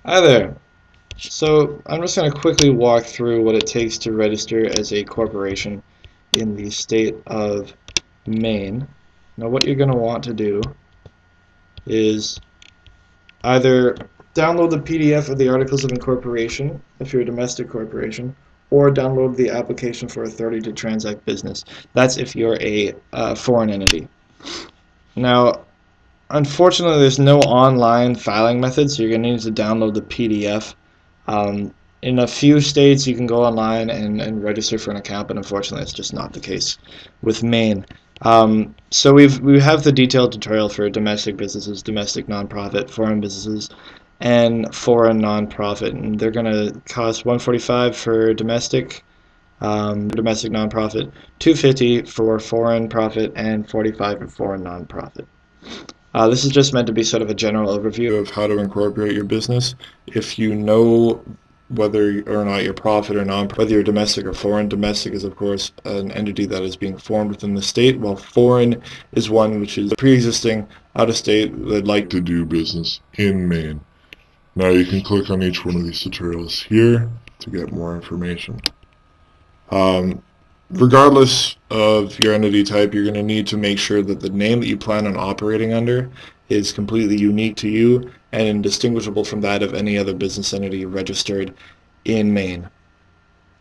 Hi there. So I'm just going to quickly walk through what it takes to register as a corporation in the state of Maine. Now what you're going to want to do is either download the PDF of the Articles of Incorporation if you're a domestic corporation, or download the application for authority to transact business. That's if you're a foreign entity. Now, unfortunately, there's no online filing method, so you're going to need to download the PDF. In a few states, you can go online and register for an account, but unfortunately, it's just not the case with Maine. So we have the detailed tutorial for domestic businesses, domestic nonprofit, foreign businesses, and foreign nonprofit, and they're going to cost $145 for domestic nonprofit, $250 for foreign profit, and $45 for foreign nonprofit. This is just meant to be sort of a general overview of how to incorporate your business. If you know whether or not you're profit or non, whether you're domestic or foreign. Domestic is, of course, an entity that is being formed within the state, while foreign is one which is pre-existing out of state that'd like to do business in Maine. Now you can click on each one of these tutorials here to get more information. Regardless of your entity type, you're going to need to make sure that the name that you plan on operating under is completely unique to you and indistinguishable from that of any other business entity registered in Maine.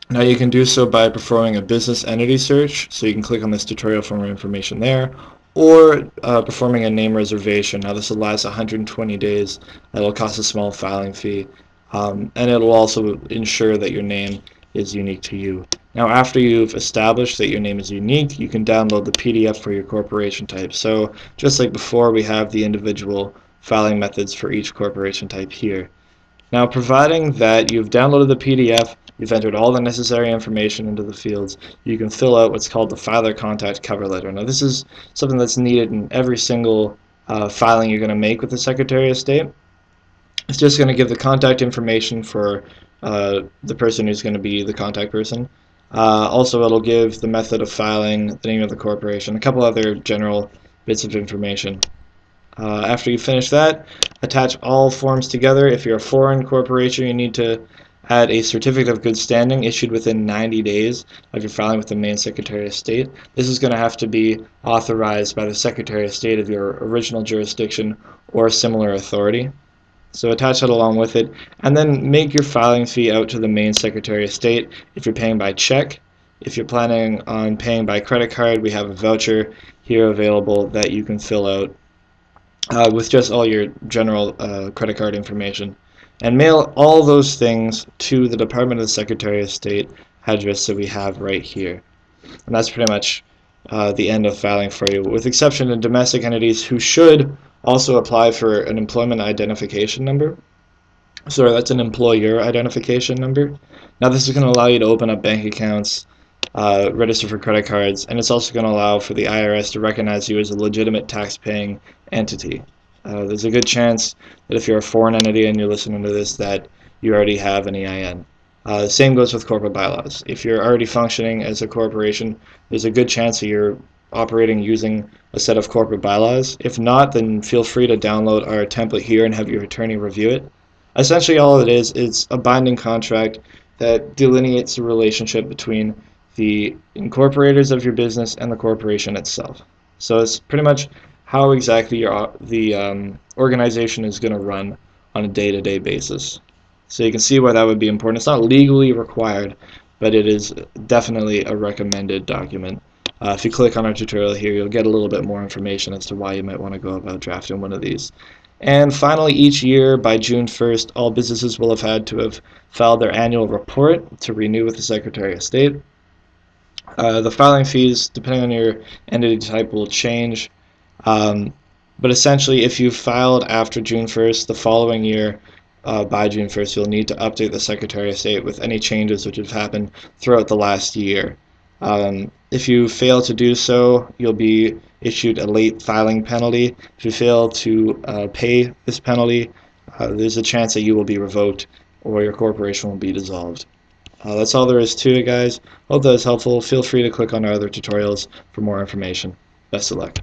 Now you can do so by performing a business entity search, so you can click on this tutorial for more information there, or performing a name reservation. Now this will last 120 days. It'll cost a small filing fee, and it'll also ensure that your name is unique to you. Now after you've established that your name is unique, you can download the PDF for your corporation type. So just like before, we have the individual filing methods for each corporation type here. Now providing that you've downloaded the PDF, you've entered all the necessary information into the fields, you can fill out what's called the filer contact cover letter. Now this is something that's needed in every single filing you're going to make with the Secretary of State. It's just going to give the contact information for the person who's going to be the contact person. Also, it'll give the method of filing, the name of the corporation, a couple other general bits of information. After you finish that, attach all forms together. If you're a foreign corporation, you need to add a certificate of good standing issued within 90 days of your filing with the Maine Secretary of State. This is going to have to be authorized by the Secretary of State of your original jurisdiction or a similar authority. So attach that along with it, and then make your filing fee out to the Maine Secretary of State if you're paying by check. If you're planning on paying by credit card, we have a voucher here available that you can fill out with just all your general credit card information, and mail all those things to the Department of the Secretary of State address that we have right here. And that's pretty much the end of filing for you, with exception of domestic entities who should also apply for an employment identification number. Sorry, that's an employer identification number. Now this is going to allow you to open up bank accounts, register for credit cards, and it's also going to allow for the IRS to recognize you as a legitimate tax-paying entity. There's a good chance that if you're a foreign entity and you're listening to this, that you already have an EIN. The same goes with corporate bylaws. If you're already functioning as a corporation, there's a good chance that you're operating using a set of corporate bylaws. If not, then feel free to download our template here and have your attorney review it. Essentially all it is a binding contract that delineates the relationship between the incorporators of your business and the corporation itself. So it's pretty much how exactly the organization is going to run on a day-to-day basis. So you can see why that would be important. It's not legally required, but it is definitely a recommended document. If you click on our tutorial here, you'll get a little bit more information as to why you might want to go about drafting one of these. And finally, each year by June 1st, all businesses will have had to have filed their annual report to renew with the Secretary of State. The filing fees, depending on your entity type, will change. But essentially, if you filed after June 1st, the following year, by June 1st, you'll need to update the Secretary of State with any changes which have happened throughout the last year. If you fail to do so, you'll be issued a late filing penalty. If you fail to pay this penalty, there's a chance that you will be revoked or your corporation will be dissolved. That's all there is to it, guys. Hope that was helpful. Feel free to click on our other tutorials for more information. Best of luck.